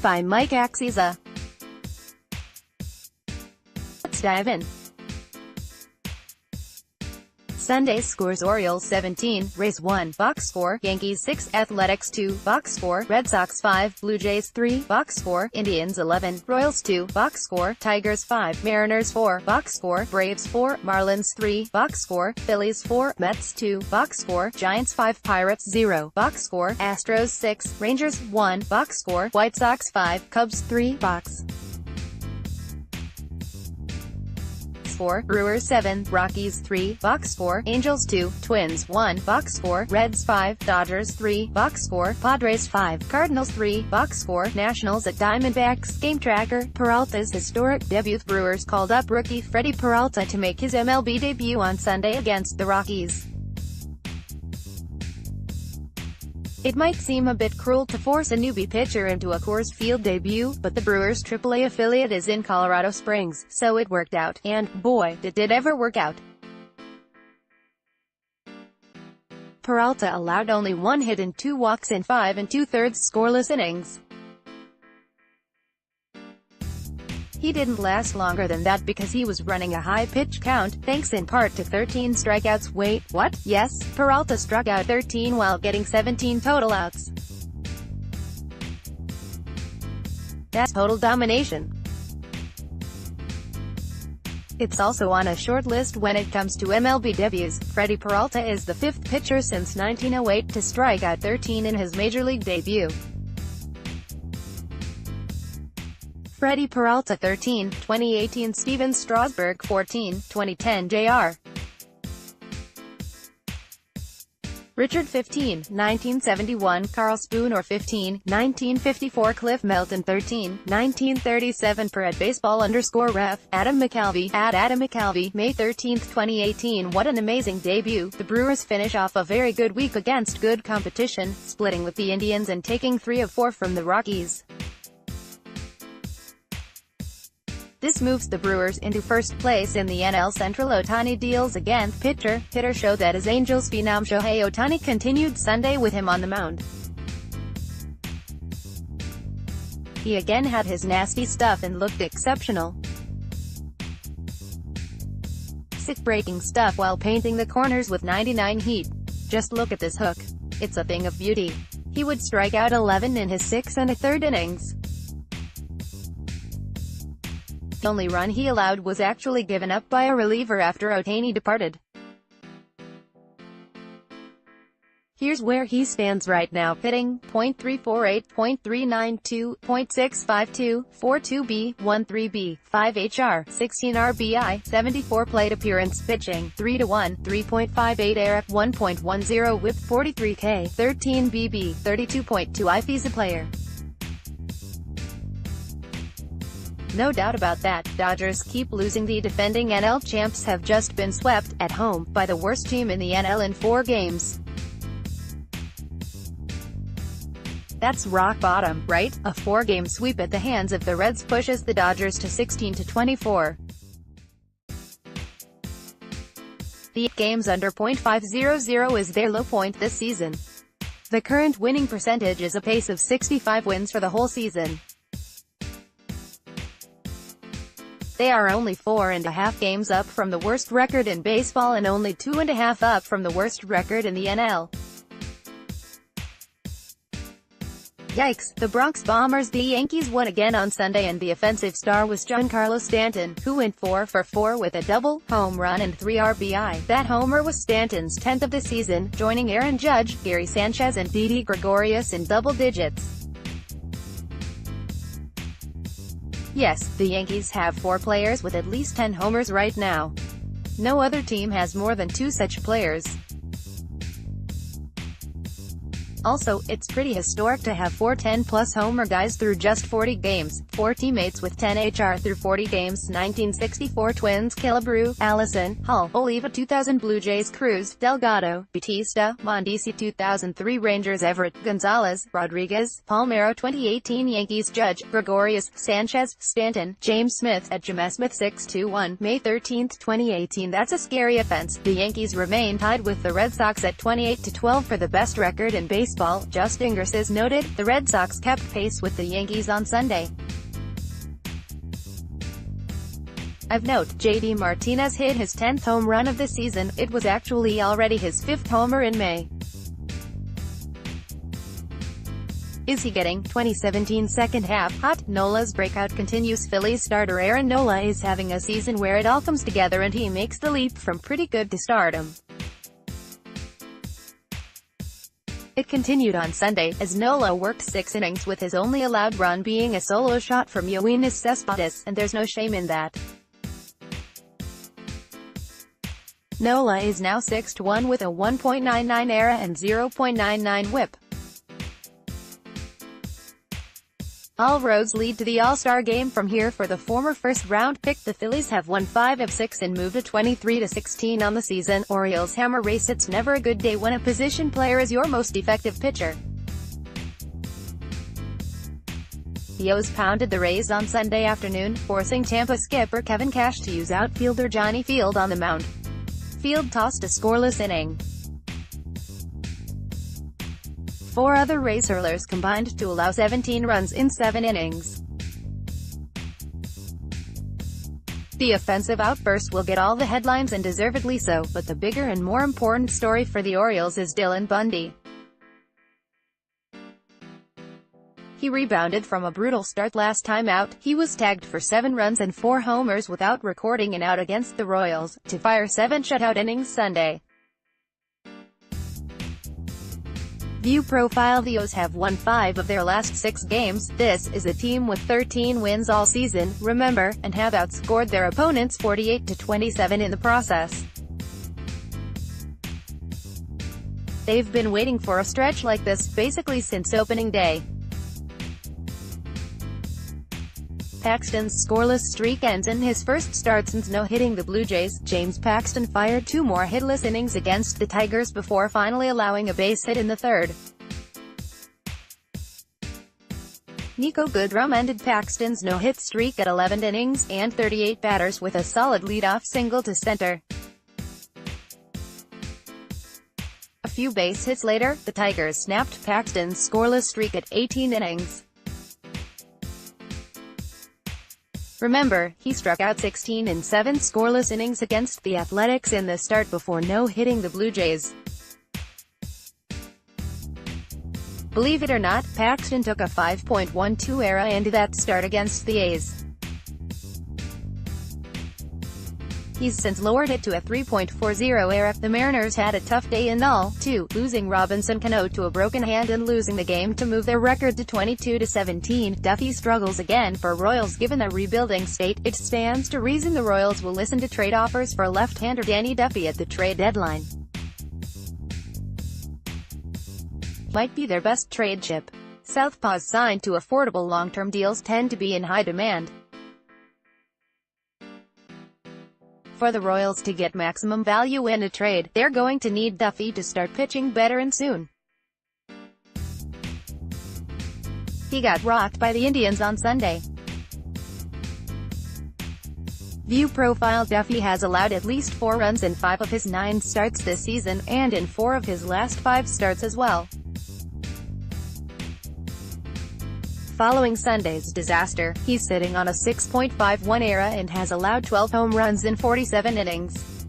by Mike Axisa. Let's dive in. Sunday scores: Orioles 17, Rays 1, box score, Yankees 6, Athletics 2, box score, Red Sox 5, Blue Jays 3, box score, Indians 11, Royals 2, box score, Tigers 5, Mariners 4, box score, Braves 4, Marlins 3, box score, Phillies 4, Mets 2, box score, Giants 5, Pirates 0, box score, Astros 6, Rangers 1, box score, White Sox 5, Cubs 3, box 4, Brewers 7, Rockies 3, box score, Angels 2, Twins 1, box score, Reds 5, Dodgers 3, box score, Padres 5, Cardinals 3, box score, Nationals at Diamondbacks. Game tracker: Peralta's historic debut. Brewers called up rookie Freddie Peralta to make his MLB debut on Sunday against the Rockies. It might seem a bit cruel to force a newbie pitcher into a Coors Field debut, but the Brewers' AAA affiliate is in Colorado Springs, so it worked out, and, boy, did it ever work out. Peralta allowed only 1 hit and 2 walks in 5 2/3 scoreless innings. He didn't last longer than that because he was running a high pitch count, thanks in part to 13 strikeouts. Wait, what? Yes, Peralta struck out 13 while getting 17 total outs. That's total domination. It's also on a short list when it comes to MLB debuts. Freddie Peralta is the 5th pitcher since 1908 to strike out 13 in his major league debut. Freddie Peralta 13, 2018 Steven Strasburg 14, 2010 Jr. Richard 15, 1971 Carl Spooner 15, 1954 Cliff Melton 13, 1937 Per at baseball_ref, Adam McCalvy, at Adam McCalvy, May 13, 2018 What an amazing debut. The Brewers finish off a very good week against good competition, splitting with the Indians and taking 3 of 4 from the Rockies. This moves the Brewers into first place in the NL Central. Ohtani deals again. Hitter show that his Angels phenom Shohei Ohtani continued Sunday with him on the mound. He again had his nasty stuff and looked exceptional. Sick-breaking stuff while painting the corners with 99 heat. Just look at this hook. It's a thing of beauty. He would strike out 11 in his 6 1/3 innings. The only run he allowed was actually given up by a reliever after Ohtani departed. Here's where he stands right now: hitting .348, .392, .652, 42B, 13B, 5 HR, 16 RBI, 74 plate appearance. Pitching: 3-1, 3.58 ERA, 1.10 WHIP, 43 K, 13 BB, 32.2 IF. He's a player. No doubt about that. Dodgers keep losing. The defending NL champs have just been swept, at home, by the worst team in the NL in 4 games. That's rock bottom, right? A 4-game sweep at the hands of the Reds pushes the Dodgers to 16-24. The 8 games under .500 is their low point this season. The current winning percentage is a pace of 65 wins for the whole season. They are only 4.5 games up from the worst record in baseball and only 2.5 up from the worst record in the NL. Yikes, the Bronx Bombers. The Yankees won again on Sunday and the offensive star was Giancarlo Stanton, who went 4 for 4 with a double, home run and 3 RBI. That homer was Stanton's 10th of the season, joining Aaron Judge, Gary Sanchez and Didi Gregorius in double digits. Yes, the Yankees have 4 players with at least 10 homers right now. No other team has more than 2 such players. Also, it's pretty historic to have 4 10-plus homer guys through just 40 games, 4 teammates with 10 HR through 40 games. 1964 Twins: Killebrew, Allison, Hull, Oliva. 2000 Blue Jays: Cruz, Delgado, Bautista, Mondesi. 2003 Rangers: Everett, Gonzalez, Rodriguez, Palmeiro. 2018 Yankees: Judge, Gregorius, Sanchez, Stanton, James Smith. At Jamesmith 621, May 13, 2018 That's a scary offense. The Yankees remain tied with the Red Sox at 28-12 for the best record in baseball. baseball, Just Ingresses noted, the Red Sox kept pace with the Yankees on Sunday. Of note, J.D. Martinez hit his 10th home run of the season. It was actually already his 5th homer in May. Is he getting 2017 second half hot? Nola's breakout continues. Phillies starter Aaron Nola is having a season where it all comes together and he makes the leap from pretty good to stardom. It continued on Sunday, as Nola worked 6 innings with his only allowed run being a solo shot from Yoenis Cespedes, and there's no shame in that. Nola is now 6-1 with a 1.99 ERA and 0.99 WHIP. All roads lead to the All-Star game from here for the former first-round pick. The Phillies have won 5 of 6 and moved to 23-16 on the season. Orioles hammer race. It's never a good day when a position player is your most effective pitcher. The O's pounded the Rays on Sunday afternoon, forcing Tampa skipper Kevin Cash to use outfielder Johnny Field on the mound. Field tossed a scoreless inning. 4 other Rays hurlers combined to allow 17 runs in 7 innings. The offensive outburst will get all the headlines, and deservedly so, but the bigger and more important story for the Orioles is Dylan Bundy. He rebounded from a brutal start last time out. He was tagged for 7 runs and 4 homers without recording an out against the Royals, to fire 7 shutout innings Sunday. View profile. The O's have won 5 of their last 6 games. This is a team with 13 wins all season, remember, and have outscored their opponents 48-27 in the process. They've been waiting for a stretch like this, basically since opening day. Paxton's scoreless streak ends in his first start since no-hitting the Blue Jays. James Paxton fired 2 more hitless innings against the Tigers before finally allowing a base hit in the 3rd. Nico Goodrum ended Paxton's no-hit streak at 11 innings and 38 batters with a solid leadoff single to center. A few base hits later, the Tigers snapped Paxton's scoreless streak at 18 innings. Remember, he struck out 16 in 7 scoreless innings against the Athletics in the start before no-hitting the Blue Jays. Believe it or not, Paxton took a 5.12 ERA into that start against the A's. He's since lowered it to a 3.40 ERA. The Mariners had a tough day in all, too, losing Robinson Cano to a broken hand and losing the game to move their record to 22-17. Duffy struggles again for Royals. Given the rebuilding state, it stands to reason the Royals will listen to trade offers for left-hander Danny Duffy at the trade deadline. Might be their best trade chip. Southpaws signed to affordable long-term deals tend to be in high demand. For the Royals to get maximum value in a trade, they're going to need Duffy to start pitching better and soon. He got rocked by the Indians on Sunday. View profile. Duffy has allowed at least 4 runs in 5 of his 9 starts this season, and in 4 of his last 5 starts as well. Following Sunday's disaster, he's sitting on a 6.51 ERA and has allowed 12 home runs in 47 innings.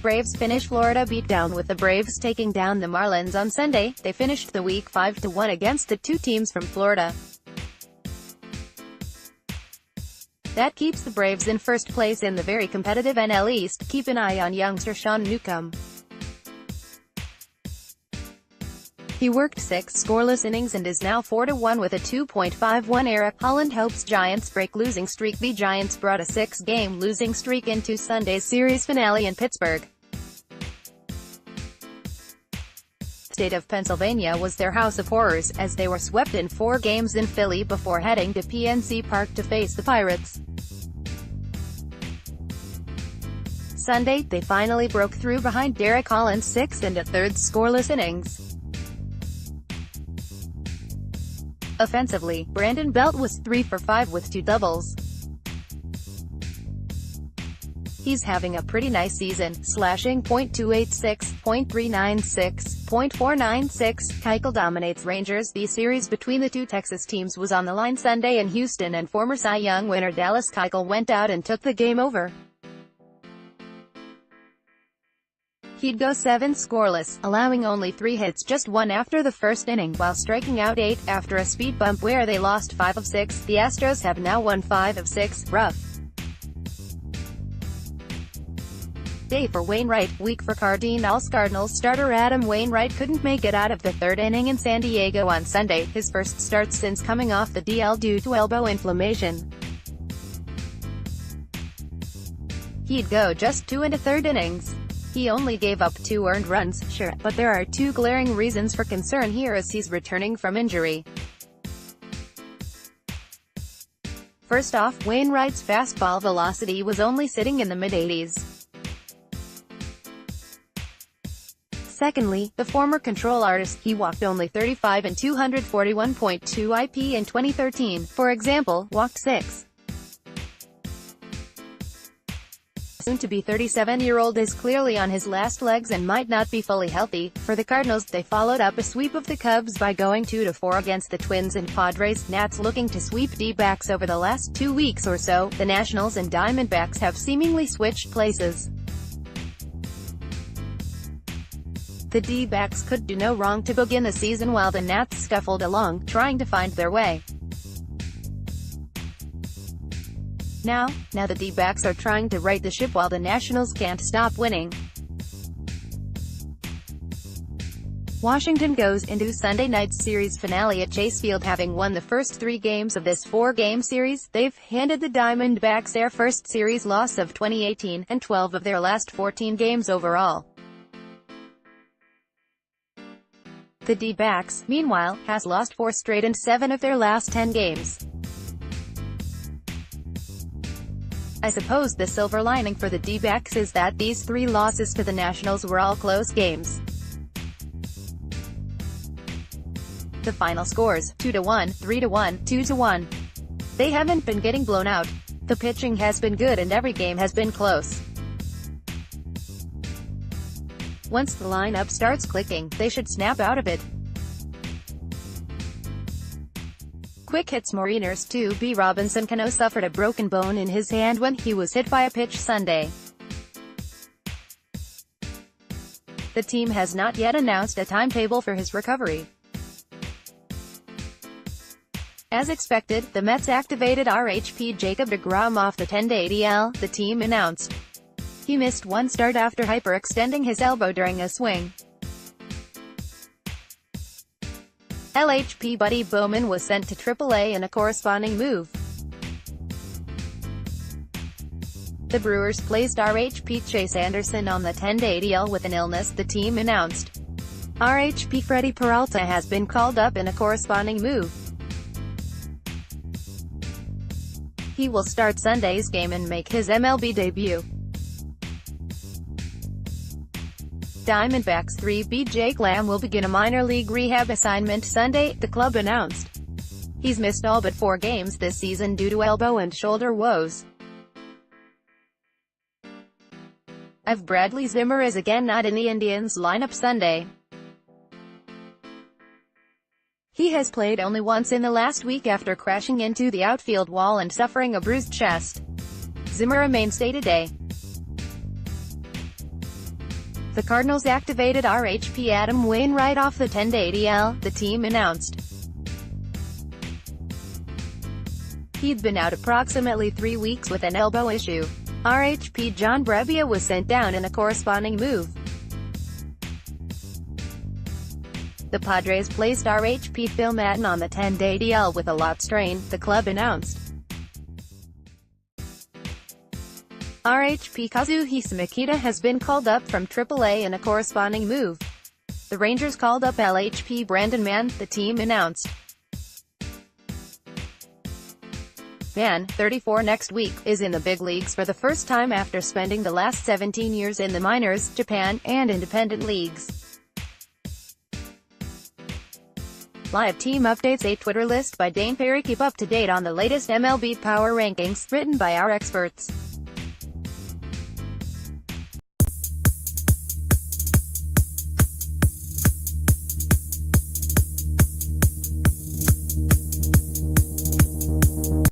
Braves finish. Florida beatdown. With the Braves taking down the Marlins on Sunday, they finished the week 5-1 against the 2 teams from Florida. That keeps the Braves in first place in the very competitive NL East. Keep an eye on youngster Sean Newcomb. He worked 6 scoreless innings and is now 4-1 with a 2.51 ERA. Holland hopes Giants break losing streak. The Giants brought a 6-game losing streak into Sunday's series finale in Pittsburgh. State of Pennsylvania was their house of horrors, as they were swept in 4 games in Philly before heading to PNC Park to face the Pirates. Sunday, they finally broke through behind Derek Holland's 6 1/3 scoreless innings. Offensively, Brandon Belt was 3 for 5 with 2 doubles. He's having a pretty nice season, slashing .286, .396, .496. Keuchel dominates Rangers. The series between the two Texas teams was on the line Sunday in Houston, and former Cy Young winner Dallas Keuchel went out and took the game over. He'd go 7 scoreless, allowing only 3 hits, just 1 after the first inning, while striking out 8, after a speed bump where they lost 5 of 6. The Astros have now won 5 of 6. Rough day for Wainwright, week for Cardinals. Cardinals starter Adam Wainwright couldn't make it out of the 3rd inning in San Diego on Sunday, his first start since coming off the DL due to elbow inflammation. He'd go just 2 1/3 innings. He only gave up 2 earned runs, sure, but there are 2 glaring reasons for concern here as he's returning from injury. First off, Wainwright's fastball velocity was only sitting in the mid-80s. Secondly, the former control artist, he walked only 35 and 241.2 IP in 2013, for example, walked 6. Soon-to-be 37-year-old is clearly on his last legs and might not be fully healthy. For the Cardinals, they followed up a sweep of the Cubs by going 2-4 against the Twins and Padres. Nats looking to sweep D-backs over the last 2 weeks or so. The Nationals and Diamondbacks have seemingly switched places. The D-backs could do no wrong to begin the season while the Nats scuffled along, trying to find their way. Now the D-backs are trying to right the ship while the Nationals can't stop winning. Washington goes into Sunday night's series finale at Chase Field having won the first 3 games of this 4-game series. They've handed the Diamondbacks their first series loss of 2018, and 12 of their last 14 games overall. The D-backs, meanwhile, has lost 4 straight and 7 of their last 10 games. I suppose the silver lining for the D-backs is that these 3 losses to the Nationals were all close games. The final scores, 2-1, 3-1, 2-1. They haven't been getting blown out. The pitching has been good and every game has been close. Once the lineup starts clicking, they should snap out of it. Quick hits. Mariners 2B Robinson Cano suffered a broken bone in his hand when he was hit by a pitch Sunday. The team has not yet announced a timetable for his recovery. As expected, the Mets activated RHP Jacob deGrom off the 10-day DL, the team announced. He missed 1 start after hyperextending his elbow during a swing. LHP Buddy Bowman was sent to AAA in a corresponding move. The Brewers placed RHP Chase Anderson on the 10-day DL with an illness, the team announced. RHP Freddie Peralta has been called up in a corresponding move. He will start Sunday's game and make his MLB debut. Diamondbacks 3B Jake Lamb will begin a minor league rehab assignment Sunday, the club announced. He's missed all but 4 games this season due to elbow and shoulder woes. Bradley Zimmer is again not in the Indians' lineup Sunday. He has played only once in the last week after crashing into the outfield wall and suffering a bruised chest. Zimmer a mainstay today. The Cardinals activated RHP Adam Wainwright off the 10-day DL, the team announced. He'd been out approximately 3 weeks with an elbow issue. RHP John Brebbia was sent down in a corresponding move. The Padres placed RHP Phil Maton on the 10-day DL with a lat strain, the club announced. RHP Kazuhisa Makita has been called up from AAA in a corresponding move. The Rangers called up LHP Brandon Mann, the team announced. Mann, 34 next week, is in the big leagues for the first time after spending the last 17 years in the minors, Japan, and independent leagues. Live team updates. A Twitter list by Dane Perry. Keep up to date on the latest MLB Power Rankings, written by our experts.